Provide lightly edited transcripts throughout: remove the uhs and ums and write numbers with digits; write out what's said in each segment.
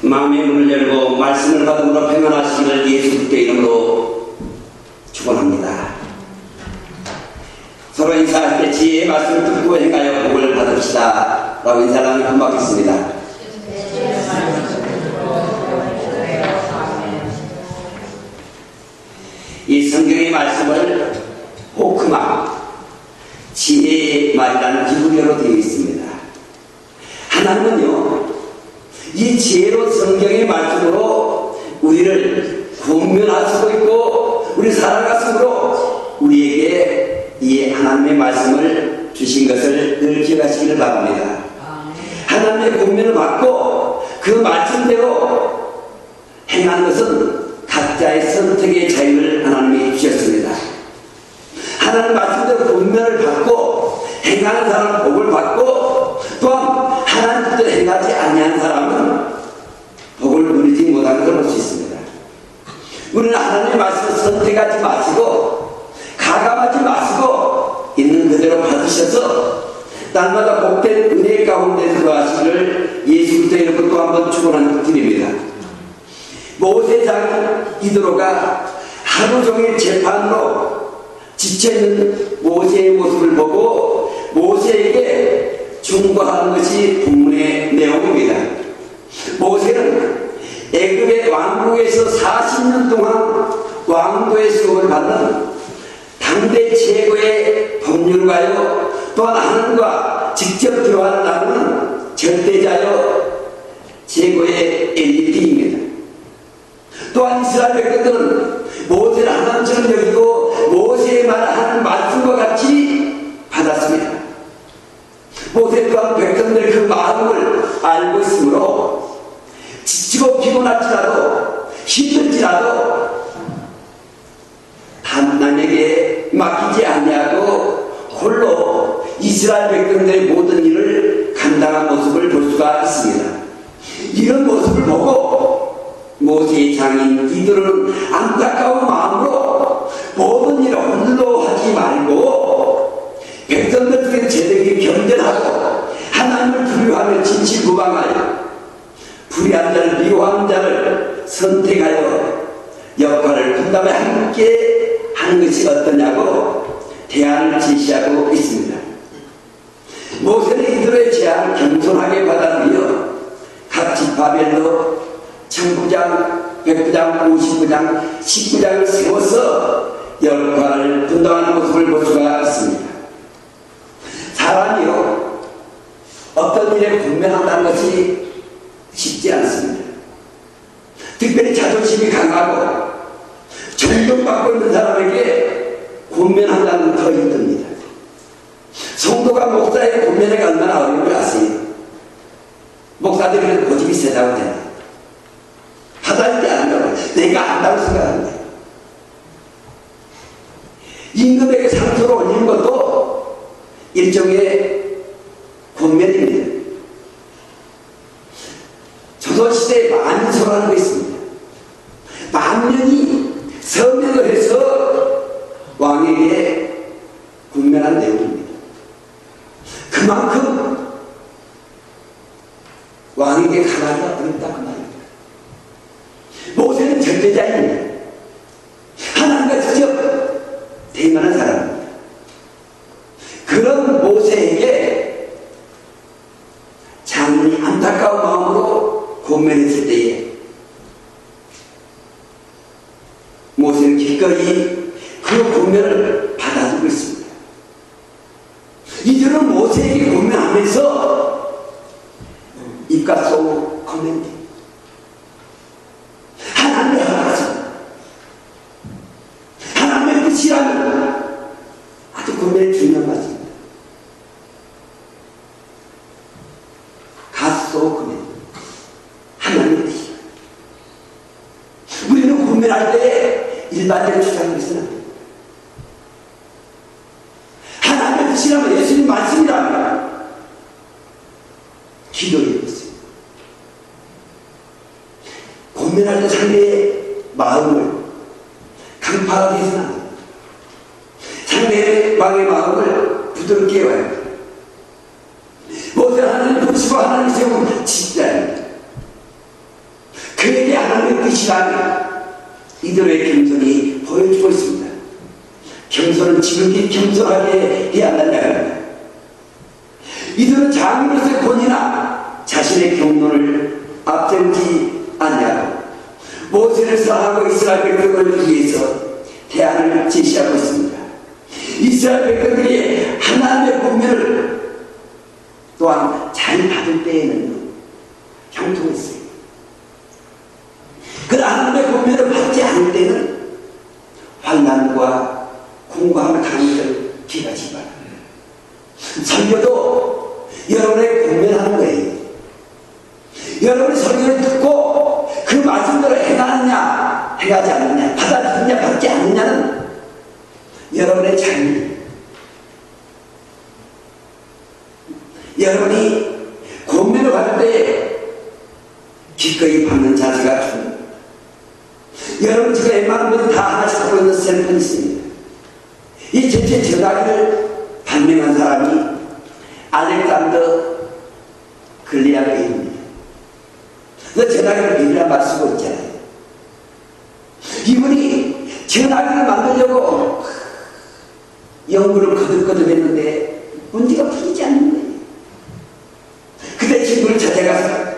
마음의 문을 열고 말씀을 받음으로 평안하시기를 예수 그리스도의 이름으로 축원합니다. 서로 인사할 때 지혜의 말씀을 듣고 행하여 복을 받읍시다 라고 인사를 하는 금박했습니다. 이 성경의 말씀을 호크마 지혜의 말이라는 기분으로 되어 있습니다. 하나님은요, 이 지혜로운 성경의 말씀으로 우리를 권면하시고 있고 우리 살아갔으므로 우리에게 이 하나님의 말씀을 주신 것을 늘 기억하시기를 바랍니다. 하나님의 권면을 받고 그 말씀대로 행하는 것은 각자의 선택의 자유를 하나님이 주셨습니다. 하나님 말씀대로 권면을 받고 행하는 사람은 복을 받고, 또한 하나님 뜻대로 행하지 아니한 사람은 복을 누리지 못하는 것을 볼 수 있습니다. 우리는 하나님의 말씀을 선택하지 마시고 가감하지 마시고 있는 그대로 받으셔서 날마다 복된 은혜 가운데 들어가시기를 예수 그리스도의 이름으로 또 한번 축원하는 드립니다. 모세장 이드로가 하루 종일 재판으로 지쳐있는 모세의 모습을 보고 모세에게 충고하는 것이 본문의 내용입니다. 모세는 애굽의 왕국에서 40년 동안 왕도의 수업을 받는 당대 최고의 법률가요, 또한 하나님과 직접 대화를 나누는 절대자요 최고의 엘리트입니다. 또한 이스라엘 백성들은 모세를 하나님처럼 여기고 모세의 말하는 말씀과 같이 받았습니다. 모세 또한 백성들의 그 마음을 알고 있으므로 지치고 피곤할지라도 힘들지라도 남에게 맡기지 아니하고 홀로 이스라엘 백성들의 모든 일을 감당한 모습을 볼 수가 있습니다. 이런 모습을 보고 모세의 장인 이들은 안타까운 마음으로 모든 일을 홀로 하지 말고 백성들 중에 제대로 겸전하고 하나님을 두려워하며 진실구방하여 불의한 자를 미워하는 자를 선택하여 역할을 분담해 함께 하는 것이 어떠냐고 대안을 제시하고 있습니다. 모세는 이들의 제안을 겸손하게 받아들여 각 지파별로 천부장, 백부장, 50부장, 19장을 세워서 역할을 분담하는 모습을 볼 수가 있습니다. 사람이요, 어떤 일에 분명한다는 것이 쉽지 않습니다. 특별히 자존심이 강하고 존경받고 있는 사람에게 권면한다는 더 힘듭니다. 성도가 목사에게 권면하기가 얼마나 어려운 줄 아세요? 목사들이 고집이 세다고 해요. 받아야 돼, 안 한다고. 내가 안다고 생각합니다. 임금에게 상소를 올리는 것도 일종의 권면입니다. 조선시대에 만소라는 거 있습니다. 만명이 서명을 해서 왕에게 권면한 내용입니다. 그만큼 왕에게 가라기가 어렵다 그 말입니다. 모세는 절대자입니다. 하나님과 직접 대면한 사람입니다. 그런 모세에게 장인이 안타까운 마음으로 권면했을 때에 모세는 기꺼이 그 권면을 받아주고 있습니다. 이들은 모세에게 권면하면서 입가 속 코멘트, 하나님의 허락하신 하나님의 뜻이라는 아주 권면의 중요한 말씀입니다. 가속 코멘트, 하나님의 뜻이. 우리는 권면할 때 일반적으로 주장하는 것은 안 됩니다. 하나님의 뜻이라면 예수님 말씀이라면 기도의 뜻입니다. 권면할 때 상대의 마음을 강팍하게 해서는 안 됩니다. 상대방의 마음을 부드럽게 해와야 합니다. 모세 하나님 보시고 하나님 세우면 진짜입니다. 이 시간 이들의 겸손이 보여주고 있습니다. 겸손은 지극히 겸손하게 해야 한다는 이야기입니다. 이들은 장로로서의 권위나 자신의 경륜을 앞세우지 않냐고 모세를 사랑하고 이스라엘 백성을 위해서 대안을 제시하고 있습니다. 이스라엘 백성들이 하나님의 권면을 또한 잘 받을 때에는 형통했어요. 그 하나님의 권면을 받지 않을 때는 환난과 공고함을 당하는 기가지만 설교도 여러분의 권면하는 거예요. 여러분이 설교를 듣고 그 말씀대로 행하느냐 행하지 않느냐 받아들이냐 받지 않느냐는 여러분의 자유예요. 여러분이 권면을 받을 때 기꺼이 받는 자세가 중요합니다. 여러분 지금 웬만한 분이 다 하나씩 갖고 있는 셀폰이 있습니다. 이 전체 전화기를 발명한 사람이 알렉산더 글리암 베일입니다. 그 전화기를 베일이란 말 쓰고 있잖아요. 이분이 전화기를 만들려고 연구를 거듭거듭 했는데 문제가 풀리지 않는 거예요. 그때 친구를 찾아가서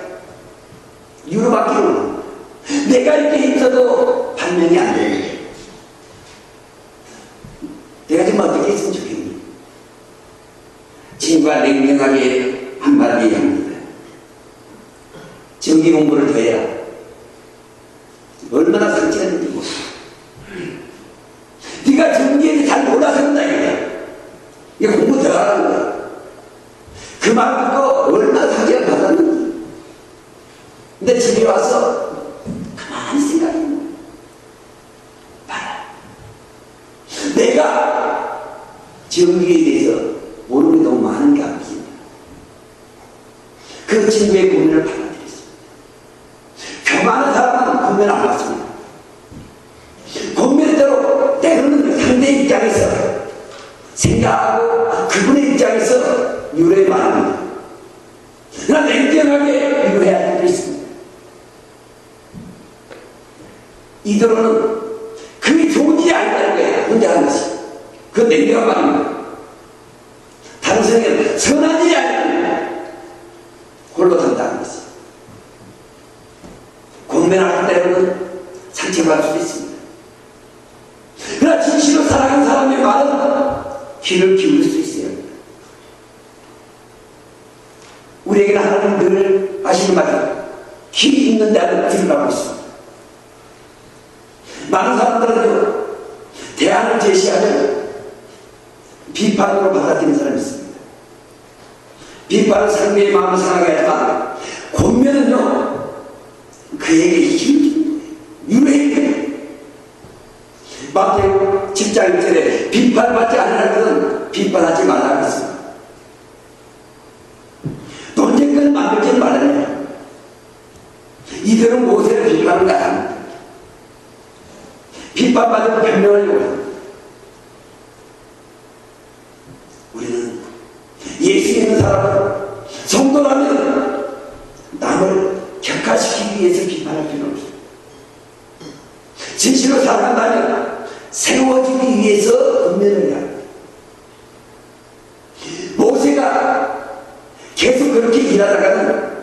유로받기로 내가 이렇게 힘써도 발명이 안 되네. 내가 좀 어떻게 했으면 좋겠니? 친구가 냉정하게 한마디 얘기합니다. 전기 공부를 더 해라. 얼마나 상처했는지 몰라. 네가 전기에 대해 잘 몰라서 그런다 이거야. 이거 공부 더 하라는 거야. 그 말 듣고 얼마나 상처를 받았는지. 근데 집에 와서 가만히 생각해. 봐라. 내가 전기에 대해서 모르는 게 너무 많은 게 아니지. 그 친구의 고민을 받아들였습니다. 교만한 사람은 고민 안 받습니다. 고민대로 때로는 상대의 입장에서 생각하고 그분의 입장에서 유래의 말합니다. 그러나 냉정하게 유래해야 할 때도 있습니다. 이들은 그게 좋은 일이 아니라는 거예요. 혼자 하는 것이. 그건 냉정한 말입니다. 다른 생각은 선한 일이 아니라는 홀로 산다는 것이. 공면할 때로는 상처받을 수도 있습니다. 그러나 진실로 사랑하는 사람의 말은 귀를 기울일 수 있어요. 우리에게는 하나님 늘 하시는 말이 귀 있는 데는 들으라고 있습니다. 많은 사람들은 대안을 제시하면 비판으로 받아들이는 사람이 있습니다. 비판은 상대의 마음을 상하게 하지만 권면은요 그에게 힘을 주는 거예요. 유래의 마태복음 10장 1절에 비판받지 않으라 것은 비판하지 말라고 했습니다. 논쟁을 만들지 말라요. 이들은 모세를 비판을 나갑니다. 비판받으면 변명하려고 합니다. 우리는 예수 믿는 사람은 성도라면 남을 격화시키기 위해서 비판할 필요는 없습니다. 진실로 살아간다면 세워지기 위해서 권면을 해야 합니다. 모세가 계속 그렇게 일하다가는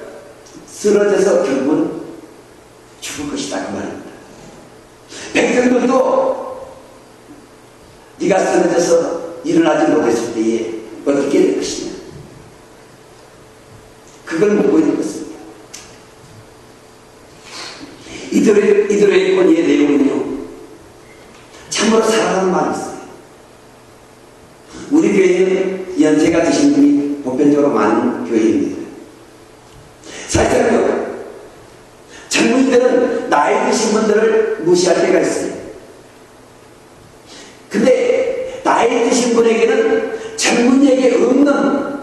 쓰러져서 결국은 죽을 것이다 그 말입니다. 백성들도 네가 쓰러져서 일어나지 못했을 때에 어떻게 될 것이냐 그걸 묻고 있는 것입니다. 이들의 권위의 내용은요 참으로 사랑하는 마음이 있어요. 우리 교회는 연세가 드신 분이 보편적으로 많은 교회입니다. 사실은 젊은이들은 나이 드신 분들을 무시할 때가 있어요. 근데 나이 드신 분에게는 젊은이에게 없는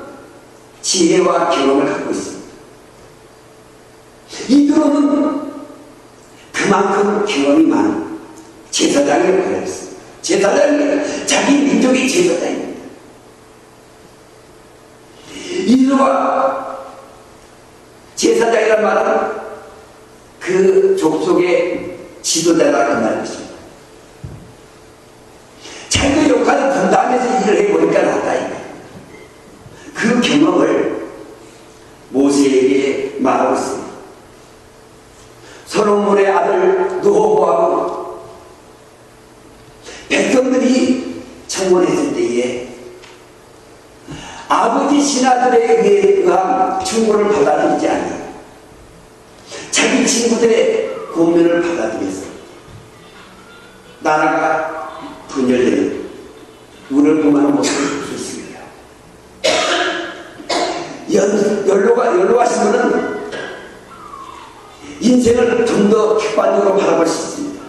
지혜와 경험을 갖고 있습니다. 이들은 그만큼 경험이 많은 제사장을 가졌습니다. 제사장은 자기 민족의 제사장입니다. 이들과 제사장이란 말은 그 족속의 지도자라 그 말입니다. 자기가 역할을 분담해서 일을 해보니까 낫다. 그 경험을 모세에게 말하고 있습니다. 솔로몬의 아들 르호보암은 백성들이 청원했을 때에 아버지 신하들에 의한 충고를 받아들이지 않아 자기 친구들의 고면을 받아들여서 나라가 분열되는 운을 범하는 모습을 볼 수 있습니다. 연로하신 분은 인생을 좀 더 객관적으로 바라볼 수 있습니다.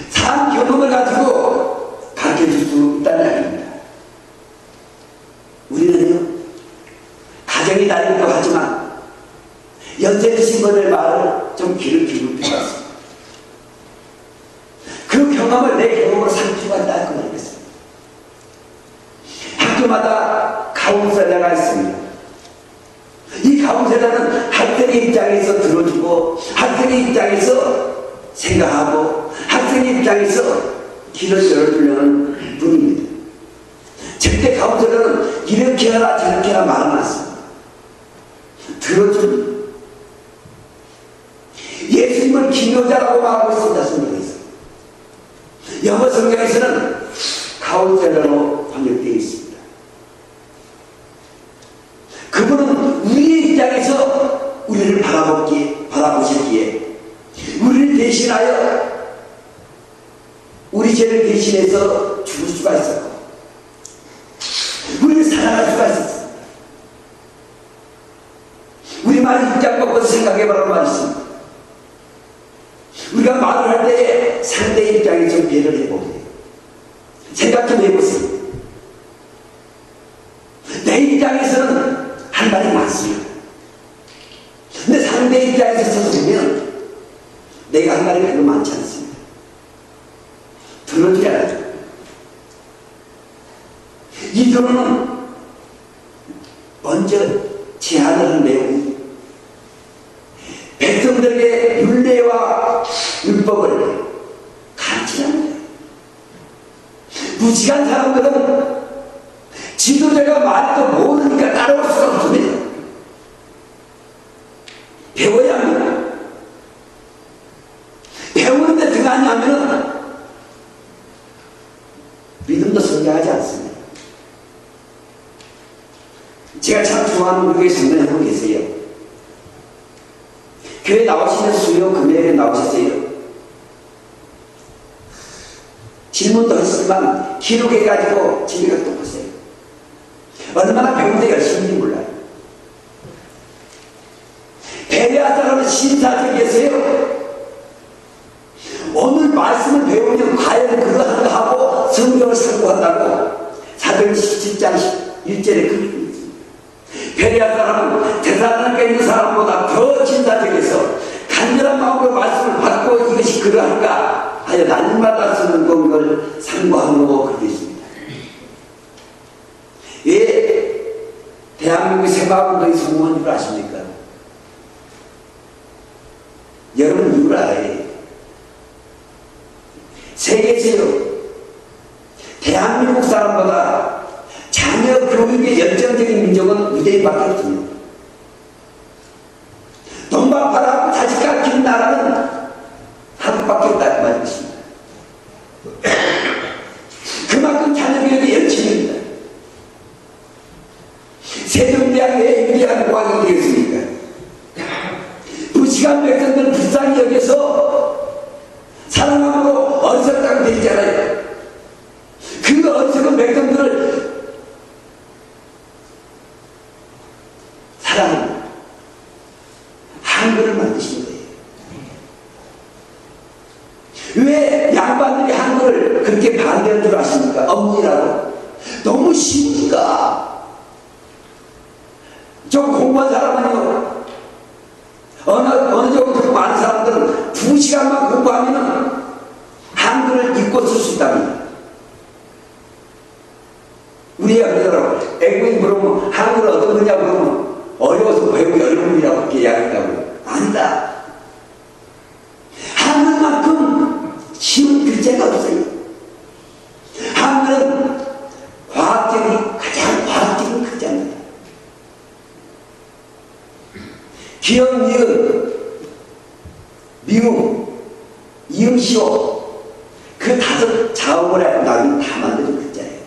삶 경험을 가지고 가르쳐줄 수 있다는 이야기입니다. 우리는요, 가정이 다르기도 하지만 연세 드신 분의 말을 좀 귀를 기울일 것 같습니다. 그 경험을 내 경험으로 삼키고 한다 그 말이겠습니다. 학교마다 카운셀러가 있습니다. 이 카운셀러는 학생의 입장에서 들어주고 학생의 입장에서 생각하고 학생의 입장에서 길을 열어주려는 분입니다. 절대 카운셀러는 이렇게 하라 저렇게 하라 말은 않습니다. 들어줍니다. 예수님을 기묘자라고 말하고 있습니다. 성경에서. 영어 성경에서는 카운셀러로 번역되어 있습니다. 그분은 우리의 입장에서 우리를 바라보셨기에 우리를 대신하여 우리 죄를 대신해서 죽을 수가 있었고 우리를 사랑할 수가 있었습니다. 우리만의 입장 바꿔서 생각해보라고 말했습니다. 우리가 말을 할 때에 상대의 입장에 좀 배려를 해보세요. 생각 좀 해보세요. 내 입장에서는 할 말이 많습니다. 근데 상대 입장에서 서서 보면 내가 할 말이 별로 많지 않습니다. 들어주지 않아요. 이 결혼은 먼저 제안을 한 내용이 백성들에게 율례와 율법을 가르치라는 거예요. 무식한 사람들은 지도자가 말해도 모르니까 따라올 수가 없습니다. 배워야 합니다. 배우는데 등한히 하면은 믿음도 성장하지 않습니다. 제가 참 좋아하는 교회 성도님 한 분 계세요. 교회 나오시는 수요 금요일에 나오셨어요. 질문도 했지만 기록해가지고 집에 가서 또 보세요. 얼마나 배우는데 열심히 몰라요. 배려한 사람은 신사적이세요. 오늘 말씀을 배우면 과연 그러한가 하고 성경을 참고한다고 사도행 17장 1절에 그렇게 있습니다. 배려한 사람은 대단하게 있는 사람보다 더 신사적이서 간절한 마음으로 말씀을 받고 이것이 그러한가 하여 날마다 쓰는 것을 상고하고 그렇게 있습니다. 왜 대한민국 새마을운동이 성공한 줄 아십니까? 여러분 이유를 알아요. 세계에서요 대한민국 사람보다 자녀 교육에 열정적인 민족은 유대인밖에 없습니다. 돈만 벌어갖고 자식 가르치는 나라는 한국밖에 없다고 말했습니다. 그만큼 자녀 교육이 열심입니다. 세종대왕의 위대한 공황이 되겠습니까? 무식한 백성들은 불쌍히 여겨서 사랑함으로 어리석다고 되어 있잖아요. 그 어리석은 백성들을 사랑합니다. 한글을 만드신 거예요. 왜 양반들이 한글을 그렇게 반대한 줄 아십니까? 엄니라고. 너무 쉬우니까. 좀 공부한 사람은요, 어느 정도 많은 사람들은 2시간만 공부하면 한글을 읽고 쓸 수 있답니다. 우리가 그러더라고. 애국인 물으면 한글 어떤 거냐고 그러면 어려워서 배우기 어려운 일이라고 그렇게 이야기한다고요. 아니다. 기억, 니은, 미음, 이음시오, 그 5 자음을 해서 나는 다 만드는 글자예요.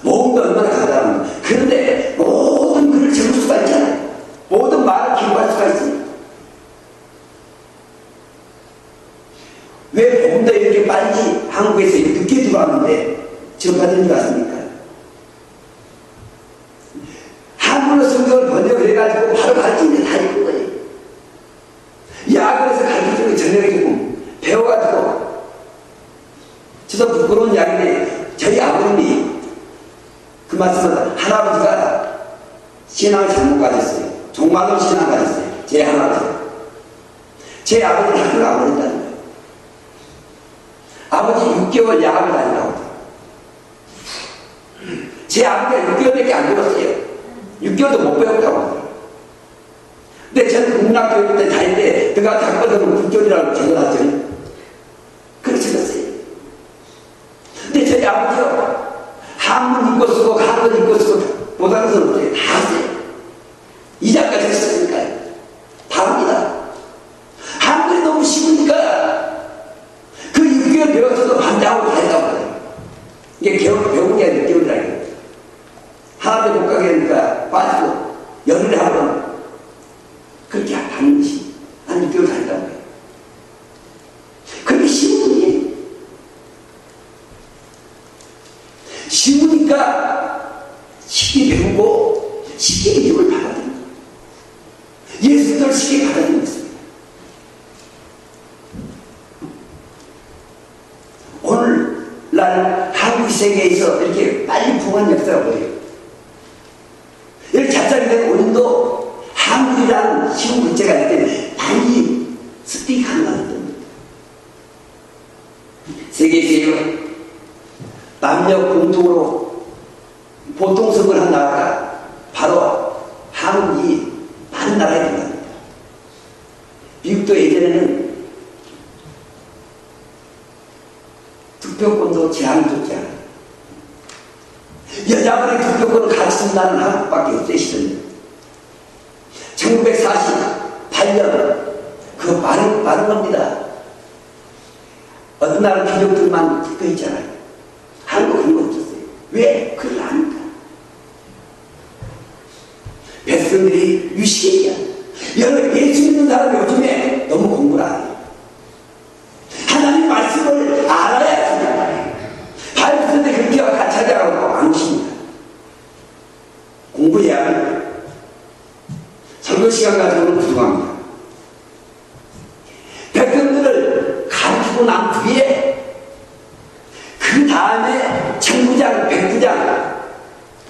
모음도 얼마나 가다합니다. 그런데 모든 글을 적을 수가 있잖아요. 모든 말을 기록할 수가 있어요. 왜 복음도 이렇게 빨리 한국에서 늦게 들어왔는데 전파되는 줄 아십니까? 한국어 성경을 번역을 해가지고 바로 가르치는 데 다 있는 거예요. 야구에서 가르치는 거 저녁에 조금 배워가지고, 저도 부끄러운 이야기인데 저희 아버님이 그 말씀은 할아버지가 신앙을 잘못 가졌어요. 정말로 신앙을 가졌어요. 제 할아버지. 제 아버지는 학교를 안 보냈다는 거예요. 아버지 6개월 야학을 다닌다고. 제 아버지가 6개월밖에 안 배웠어요. 6개월도 못 배웠다고 하더라고요. 근데 저는 국민학교 때 다닐 때 그가 닭벌은 6개월이라고 적어놨죠. 그렇게 적었어요. 근데 저희 아버지요, 한문 읽고 쓰고 한글 읽고 쓰고 보다는 없어요. 다 하세요. 이자까지 했으니까요. 다 합니다. 한글이 너무 쉬우니까 그 6개월 배웠어도 반장하고 다 했다고 하더라고요. 이게 배운 게 6개월이라고요. 하나도 못 가게 하니까 빠지고 열흘에 한 번 그렇게 하는 것이 한 6개월 다녔다고 해요. 그게 쉬운 일이에요. 쉬우니까 쉽게 배우고 쉽게 교육을 받아들인 거예요. 예수님을 쉽게 받아들인 것입니다. 오늘날 한국 세계에서 이렇게 빨리 부흥한 역사가 뭐예요? 이렇게 잡작이 된 원인도 한국이라는 쉬운 문제가 있기 때문에 빨리 습득이 가능하기 때문입니다. 세계에서 남녀 공동으로 보통성을 한 나라가 바로 한국이 다른 나라에 들어갑니다. 미국도 예전에는 투표권도 제한을 뒀지 않아요. 여자분의 투표권을 가르친다는 한국밖에 없어요, 시절에. 1948년, 그 많은 겁니다. 어떤 나라 귀족들만 투표 있잖아요. 한국은 그런 거 없었어요. 왜? 그걸 아니까. 백성들이 유식이야. 여러분, 예수 믿는 사람이 요즘에 너무 공부를 안 해요. 하나님 말씀을 알아야 된다. 바이블인데 그렇게 같이 하자고 안 오십니다. 공부해야 합니다. 설교 시간 가지고는 부족합니다. 백성들을 가르치고 난 뒤에 그 다음에 천부장, 백부장,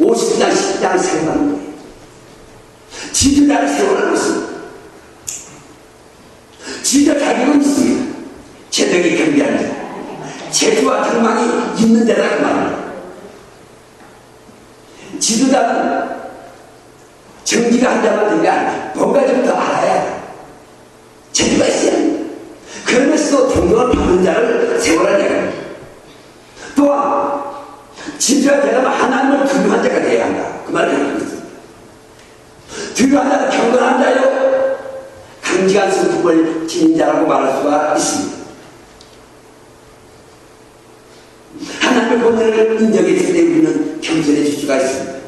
50부장, 10부장을 세워가는 거예요. 지도자를 세워가는 것입니다. 지도 자격은 있습니다. 제덕이 경비하는 자, 재주와 경망이 있는 데다 그 말입니다. 지도자는 정지가 한 자만 되는 게 아니라 뭔가 좀 더 알아야 돼. 재주가 있어야 합니다. 그러면서도 존경을 받는 자를 세워라는 얘기입니다. 또한 지도자가 되려면 하나님을 두려워한 자가 되어야 한다. 그 말을 하고 있습니다. 두려워한 자는 경건한 자요, 강직한 성품을 지닌 자라고 말할 수가 있습니다. 하나님의 본능을 인정했을 때 우리는 겸손해질 수가 있습니다.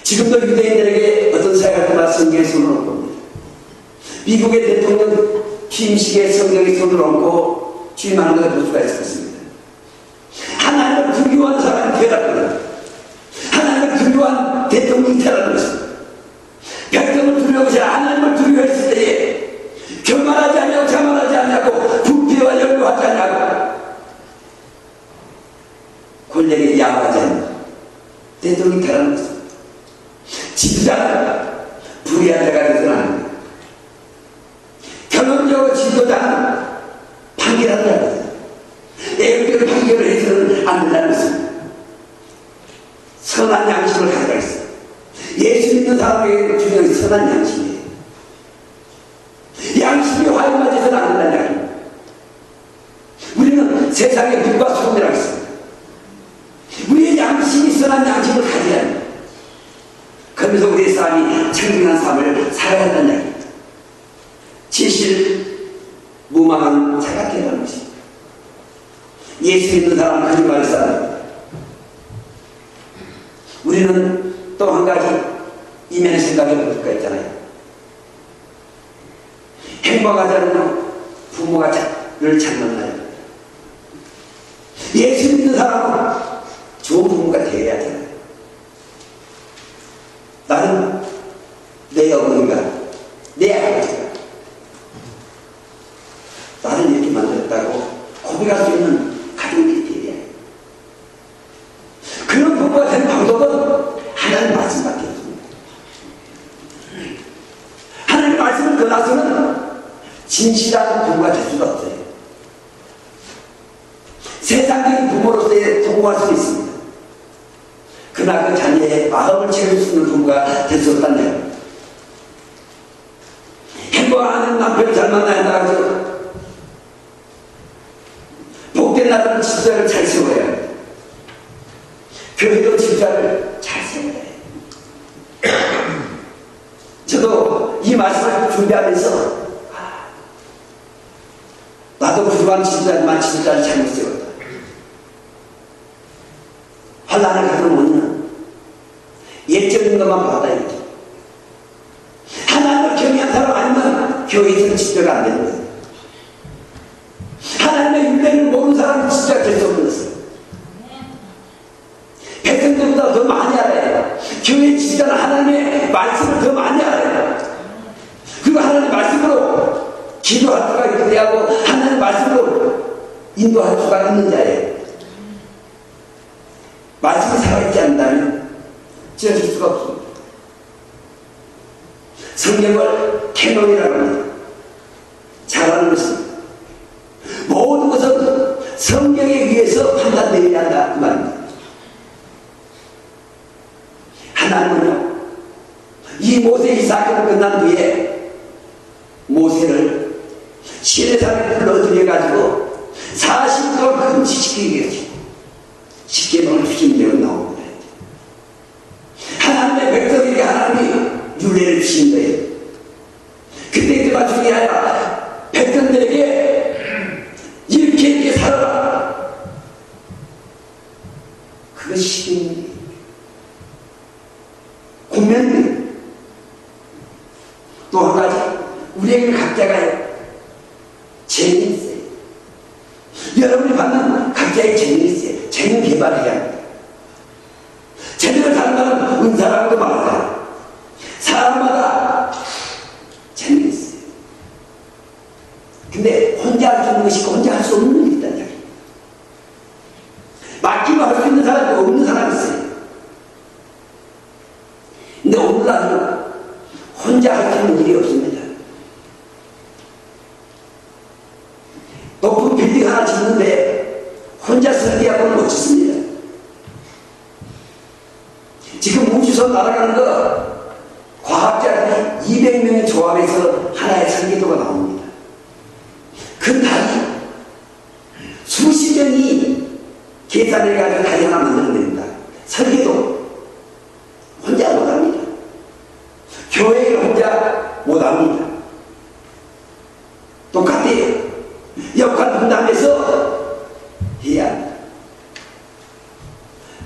지금도 유대인들에게 어떤 사회가 성경에 손을 얹고 옵니다. 미국의 대통령 취임식에 성경에 손을 얹고 취임하는 것을 볼 수가 있었습니다. 하나님을 두려워하는 사람이 되라거든요. 하나님을 두려워한 대통령이 되라는 것입니다. 백성을 두려워하지 하나님을 두려워했을 때에 교만하지 않냐고 자만하지 않냐고 부패와 연루하지 않냐고 권력에 양호하지 않냐고 대통령이 되라는 것입니다. 지도자는 불의한 자가 되서는 안 됩니다. 결론적으로 지도자는 판결하는 자입니다. 애국적으로 판결을 해서는 안 된다는 것입니다. 선한 양심을 가져가 있어요. 예수 믿는 사람에게 중요한 선한 양심이에요. 양심이 화염맞아서는 안 된다는 이야기입니다. 우리는 세상의 빛과 소금이라고 했습니다. 우리의 양심이 선한 양심을 가져야 합니다. 그러면서 우리의 삶이 청정한 삶을 살아야 한다는 이야기입니다. 진실무망한 자가 되라는 것입니다. 예수 믿는 사람은 거짓말을 쌓습니다. 우리는 또 한 가지 이면의 생각해 볼 수가 있잖아요. 행복하지 않으면 부모가 를 잘못나요. 예수 믿는 사람은 좋은 부모가 되어야 하잖아요. 나는 내 어머니가, 내 아버지가 나를 이렇게 만들었다고 고백할 수 있는 가족이 되어야 해요. 그런 부모가 되는 방법은 하나님 말씀밖에 없습니다. 하나님 말씀을 떠나서는 진실한 부모가 될 수가 없어요. 세상적인 부모로서의 성공할 수 있습니다. 그러나 그 자녀의 마음을 채울 수 있는 부모가 될 수 없다는 거예요. 행복하는 남편을 잘 만나야 한다고 복된 나라는 집사를 잘 세워야 합니다. 교회도 집사를 잘 세워야 해요. 저도 이 말씀을 준비하면서 나도 그동안 집사만 집사를 잘못 세웠다. 환난을 가는 원인은 예적인 것만 받아야지. 하나님을 경외한 사람 아니면 교회에서는 집사가 안 되는 거예요. 하나님의 윤례를 모르는 사람은 집사가 될 수 없는 것이에요. 백성들보다 더 많이 알아야 해요. 교회 집사는 하나님의 말씀을 더 많이 알아야 해요. 그리고 하나님의 말씀으로 기도할 수가 있게 하고 하나님의 말씀으로 인도할 수가 있는 자예요. 말씀이 살아있지 않는다면 지어질 수가 없습니다. 성경을 캐논이라고 합니다. 잘하는 것입니다. 모든 것은 성경에 의해서 판단되어야 한다 그 말입니다. 하나님은요, 이 모세의 사건이 끝난 뒤에 모세를 시내산에 불러들여가지고 40일 동안 금지시키기 위해서 십계명을 주신 대로 나옵니다. 하나님의 백성에게 하나님이 율례를 주신 거예요. 그때 그가 중에 아니라 백성들에게 이렇게 살아라. 그것이 공면입니다. 또 한 가지 우리에게 각자가 재능이 있어요. 여러분이 받는 각자의 재능이 있어요. 재능 개발해야 합니다. 재능을 다른다는 은사라고도 말하잖아요. 사람마다 재능이 있어요. 근데 혼자 할 수 있는 것이 있고 혼자 할 수 없는 일이 있다는 이야기입니다. 맡기고 할 수 있는 사람이 없는 사람이 있어요. 근데 오늘날은 혼자 할 수 있는 일이 없습니다. 높은 빌딩 하나 짓는데 혼자 설계하고는 못 짓습니다. 지금 우주선 날아가는 거 과학자들이 200명의 조합해서 하나의 설계도가 나옵니다. 그 달이 수십 년이 계산해가지고 달이 하나 만들어냅니다. 설계도 혼자 못합니다. 교회를 혼자 못합니다. 똑같아요. 역할 분담해서 해야 합니다.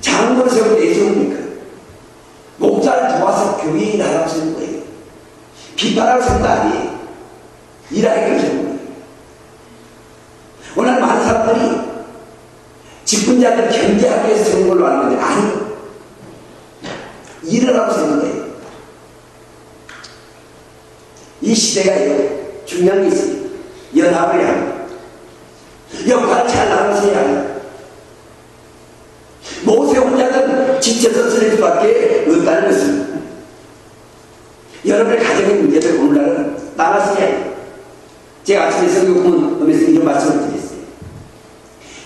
장로를 세울 때 해줍니까? 목사를 도와서 교회 일하라고 세운 거예요. 비판하라고 세운 거 아니에요. 일하기로 세운 거예요. 오늘 많은 사람들이 직분자들 견제하기 위해서 세운 걸로 아는데 아니에요. 일을 하고 세운 거예요. 이 시대가 중요한 게 있어요. 연합을 해야 합니다. 역할을 잘 나눠서 해야 합니다. 모세 혼자는 지쳐서 쓰는 수밖에 없다는 것입니다. 여러분의 가정의 문제를 오늘날은 나눠서 해야 해요. 제가 아침에 성경문 보면서 이런 말씀을 드렸어요.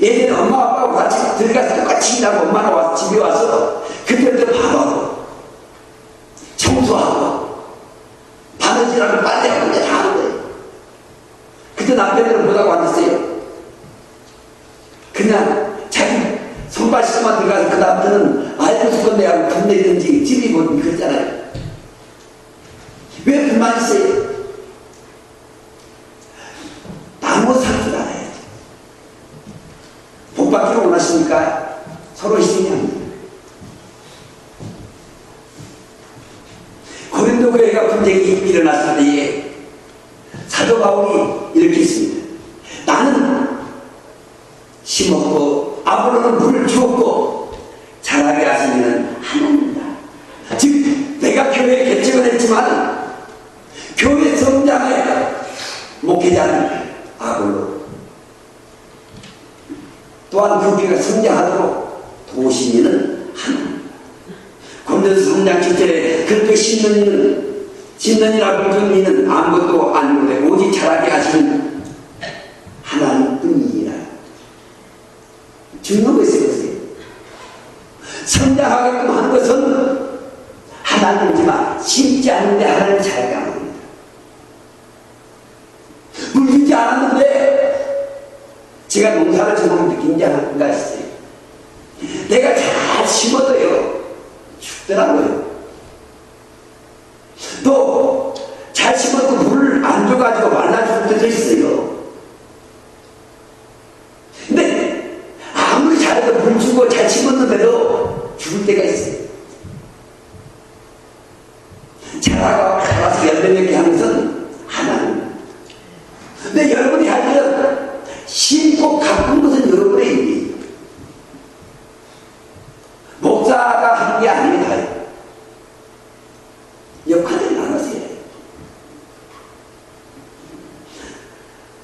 예전에 엄마 아빠하고 같이 들어가서 똑같이 일하고 엄마가 와서 집에 와서 그때부터 밥하고 청소하고 바느질하고 빨래하고 혼자 다 하는 거예요. 그때 남편들은 뭐라고 앉았어요? 그냥 자기 손발 씻고만 들어가서 그 다음부터는 알고 죽었네 하고 돈 내든지 집이 뭐 그랬잖아요. 왜 불만 있어요? 나누어 살줄 알아야지. 복받기를 원하십니까? 서로 희생합니다. 고린도 교회가 분쟁이 일어났을 때에 사도 바울이 이렇게 했습니다. 나는 심었고 아볼로는 물을 주었고 자라게 하신 이는 하나님이다. 즉 내가 교회에 개척을 했지만 교회 성장에 목회자는 아볼로, 또한 그 교회가 성장하도록 도우신 이는 하나님. 고린도서 3장 7절에 그렇게 심는 이나 묻은 이는 아무것도 아니오되 오직 자라게 하시는 하나님뿐이니라. 중요한 것을 보세요. 성장하게끔 하는 것은 하나님이지만 심지 않는데 하나님 자라게 하는 겁니다. 물 주지 않았는데 제가 농사를 저보면 느낀 게 하나가 있어요. 내가 잘 심어도요 죽더라고요. 또 잘 심어도 물을 안 줘가지고 말라 죽을 때도 있어요. 근데 아무리 잘해도 물 주고 잘 심었는데도 죽을 때가 있어요. 자라서 열매 맺게 하는 것은 하나님. 근데 여러분이 할 일은 심고 가꾼 것은 여러분의 일이에요. 목사가 한 게 아닙니다. 역할을 나눠서 해요.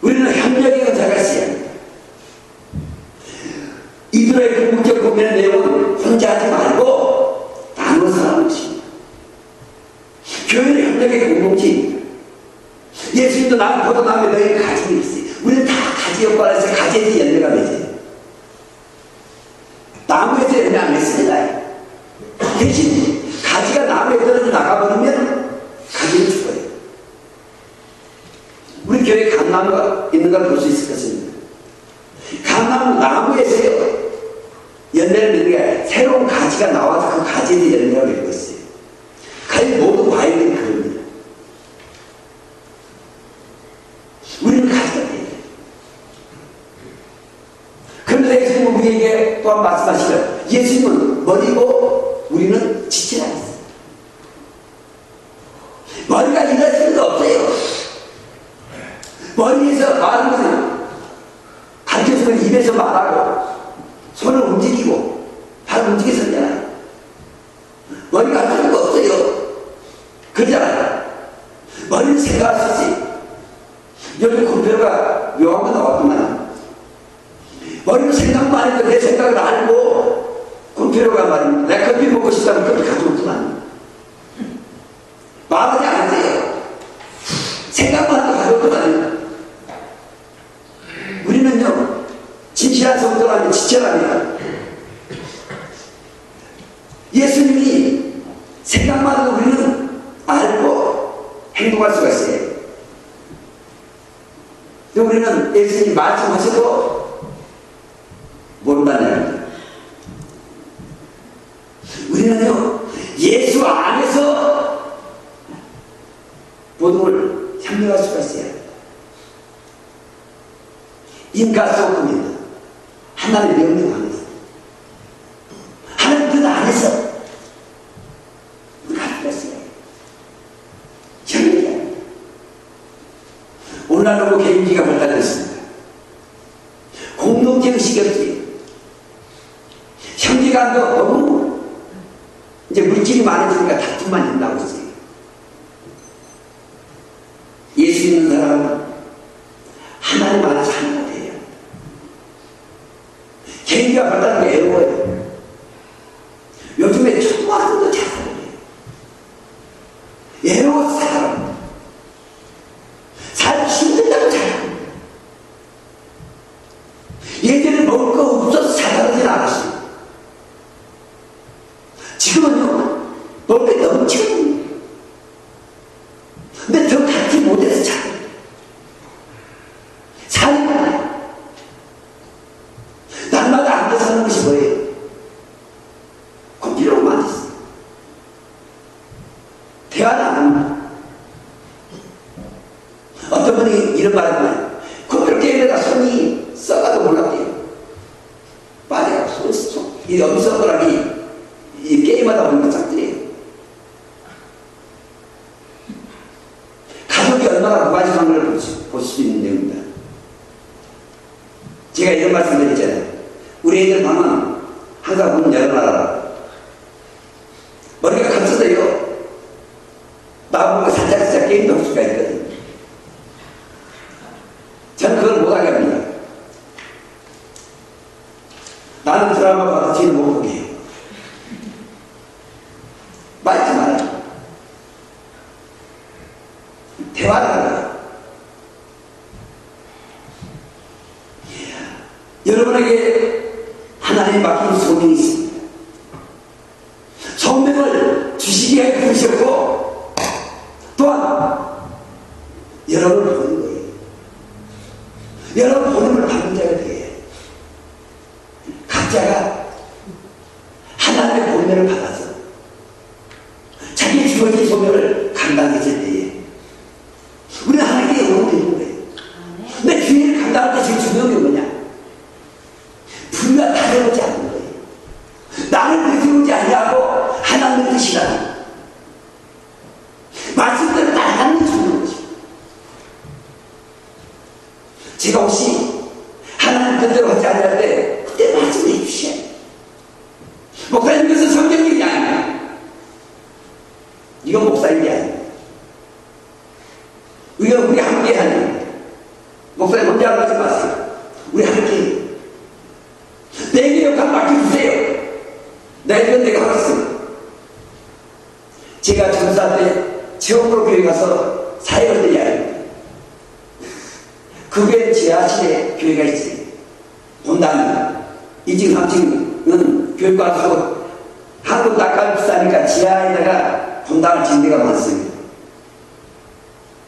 우리는 협력의 은사가 있어야 합니다. 이들의 궁극적 고민의 내용은 혼자 하지 말고 나눠서 하는 것입니다. 교회는 협력의 공동체입니다. 예수님도 나는 포도나무에 너희 가지가 있어요. 우리는 다 가지 역할을 해서 가지에서 열매가 맺어요. 나무에서 열매 안 맺습니다. 대신 가지가 나무에 떨어져 나가버리면 가지는 죽어요. 우리 교회에 감나무가 있는 걸 볼 수 있을 것입니다. 감나무 나무에서요 열매를 맺는 게 새로운 가지가 나와서 그 가지에서 열매가 맺고 있어요. 모든 과일들이 그럽니다. 우리는 가지가 돼요. 그런데 예수님은 우리에게 또한 말씀하시죠. 예수님은 머리고 우리는 지체라 했어요. 머리가 일할 수가 없어요. 머리에서 말하는 것은 가르쳐주면 입에서 말하고 손을 움직이고 발 움직여서 하잖아요. 머리가 할 수가 없어요. 그러잖아요. 머리는 생각할 수 있어요. 요즘 컴퓨터가 묘한 거 나왔구만. 머리는 생각만 해도 내 생각을 알고 컴퓨터가 말입니다. 내가 커피 먹고 싶다면 커피 가져오더만. 말하지 않으세요. 생각만 해도 가져오더만. 우리는요 진실한 성도라면 지체랍니다. 예수님이 생각만 해도 우리는 알고 행동할 수가 있어요. 근데 우리는 예수님이 말씀하셔도 모른다는 겁니다. 우리는요 예수 안에서 모든 걸 향유할 수가 있어요. 인가소금입니다. 하나님의 명령 안에서, 하나님 뜻 안에서 우리가 할 수가 있어요. 정리해야 합니다. 오늘날 너무 개인주의가 발달했습니다. 공동체 의식이 없지. 형제간도 너무 이제 물질이 많아지니까 다툼만 된다고 했어요. 예수 믿는 사람은 하나님 안에서 하나가 돼요. 개인주의가 발달한 게 애로워요. 요즘에 초등학생도 잘 살아요. 애로워서 살아요. 살기 힘들다고 살아요. 예전에 먹을 거 없어서 살아가진 않았어요. 지금은요 먹을 게 넘치거든요. 근데 더 갖지 못해서 살아요. 살아요. 날마다 앉아 사는 것이 뭐예요? 컴퓨터로만 있어요. 대화는 안 합니다. 이런 말은 그렇게 게임에다 손이 썩어도 몰랐대요. 빠져가 이 염소더락이 이 게임하다 보니까 짝들이에요. 가족이 얼마나 무관심한 걸 볼 수 있는 내용입니다. 제가 이런 말씀 드렸잖아요. 우리 애들 방은 항상 문 열어놔라. 머리가 감싸져요. 나보고 살짝 게임도 할 수가 있거든요. 저는 그걸 못하게 합니다. 나는 드라마 봐도 뒤를 못 보게 해요. 말지 말아요. 대화를 하라. 여러분에게 하나님 맡긴 소명이 있습니다. 소명을 주시기 위해 부르셨고 또한 여러분을 보는 거예요. 여러분 보는 걸 받는 자가 돼요. 각자가 하나님의 보냄을 받아서 자기 주어진 소명을 감당했을 때에 우리는 하나님께 영광을 드리는 거예요. 내 주인을 감당할 때 제일 중요한 게 뭐냐? 불과 다려오지 않는 거예요. 나를 느끼지 않냐고 하나님의 뜻이라니 말씀대로 따라가는 게 중요한 것이죠. 제가 혹시 하나님 뜻대로 하지 않을 때 그때 말씀해 주셔야 돼요. 목사님 그것은 성경적이 아닙니다. 이건 목사인 게 아닙니다. 이건 우리 함께 하는 거예요. 목사님 혼자 하지 마세요. 우리 함께 내게 역할 맡겨주세요. 이건 내가 하겠습니다. 제가 전사 때 처음으로 교회 가서 사역을 드려야 합니다. 그게 지하실에 교회가 있어요. 본당 2층 3층은 교회가 가서 한국 땅값이 비싸니까 지하에다가 본당을 짓는 데가 많습니다.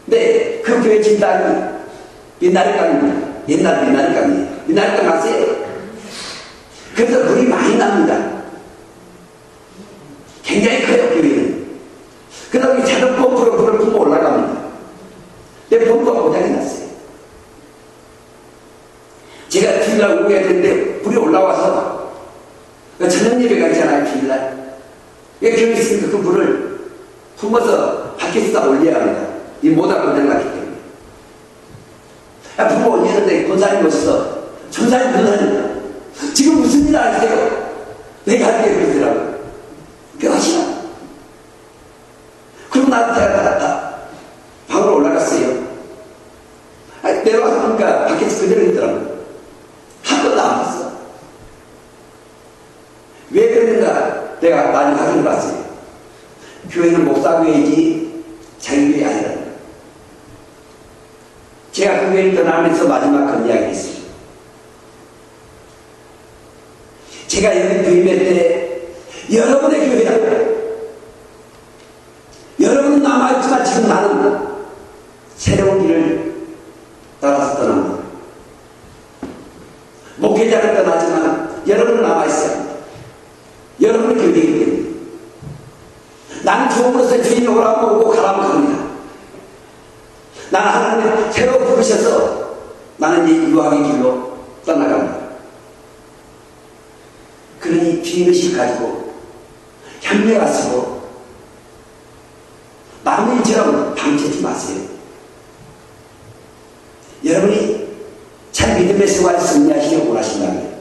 근데 그 교회 진당이 미나리깡입니다. 옛날 미나리깡이에요. 미나리깡 아세요? 그래서 물이 많이 납니다. 굉장히 커요, 교회는. 그러다 보니 자동 펌프로 물을 뿜어 올라갑니다. 내 펌프가 고장이 났어요. 제가 주일날 오게 했는데 물이 올라와서 저녁 예배가 있잖아요, 주일날. 교회 있으니까 그 물을 품어서 밖에서 올려야 합니다. 이 모닥 고장 났기 때문에. 품어 올리는데 권사님 오셔서 전사님 지금 무슨 일 아세요? 내가 할게 그러더라고요. 하시라. 그리고 제가 방으로 올라갔어요. 내려와서 보니까 밖에서 그대로 있더라고요. 한 번도 안 봤어. 왜 그랬는가 내가 많이 확인해 봤어요. 교회는 목사교회이지 자기 교회 아니라. 제가 그 교회를 떠나면서 마지막 그런 이야기를 했어요. 제가 여기 부임할 때 여러분의 교회라고 여러분은 남아있지만 지금 나는 새로운 길을 따라서 떠납니다. 목회자를 떠나지만 여러분은 남아있어야 합니다. 여러분의 교회이기 때문에 나는 주님으로서 주인이 오라고 오고 가라고 합니다. 나는 하나님 새로 부르셔서 나는 이 유학의 길로 떠나갑니다. 그러니 주인의식 가지고 현명하 쓰고 남의 일처럼 방치하지 마세요. 여러분이 참 믿음의 생활을 승리하시려고 원하신다면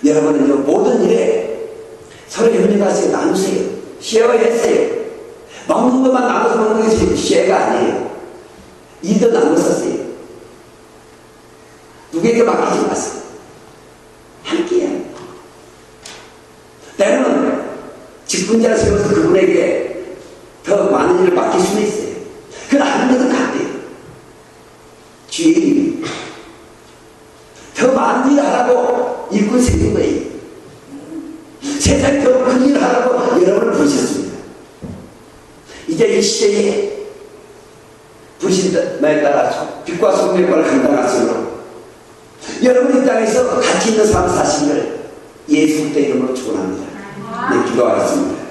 여러분은 모든 일에 서로 협력하세요. 나누세요. 쉐어했어요. 먹는 것만 나눠서 먹는 것이 쉐어가 아니에요. 이도 나눠서 써요. 누구에게 맡기지 마세요. 함께해요. 때로는 직분자를 세워서 그분에게 더 많은 일을 맡길 수는 있어요. 그러나 하는 것은 같아요. 주의 일이 더 많은 일을 하라고 일꾼 생긴 거예요. 세상에 더 큰 일을 하라고 여러분을 부르셨습니다. 이제 이 시대에 부르신 말에 따라 빛과 소금의 걸 감당하시므로 여러분 이 땅에서 가치 있는 삶을 사시기를 예수 그리스도의 이름으로 축원합니다. 네, 기도하겠습니다.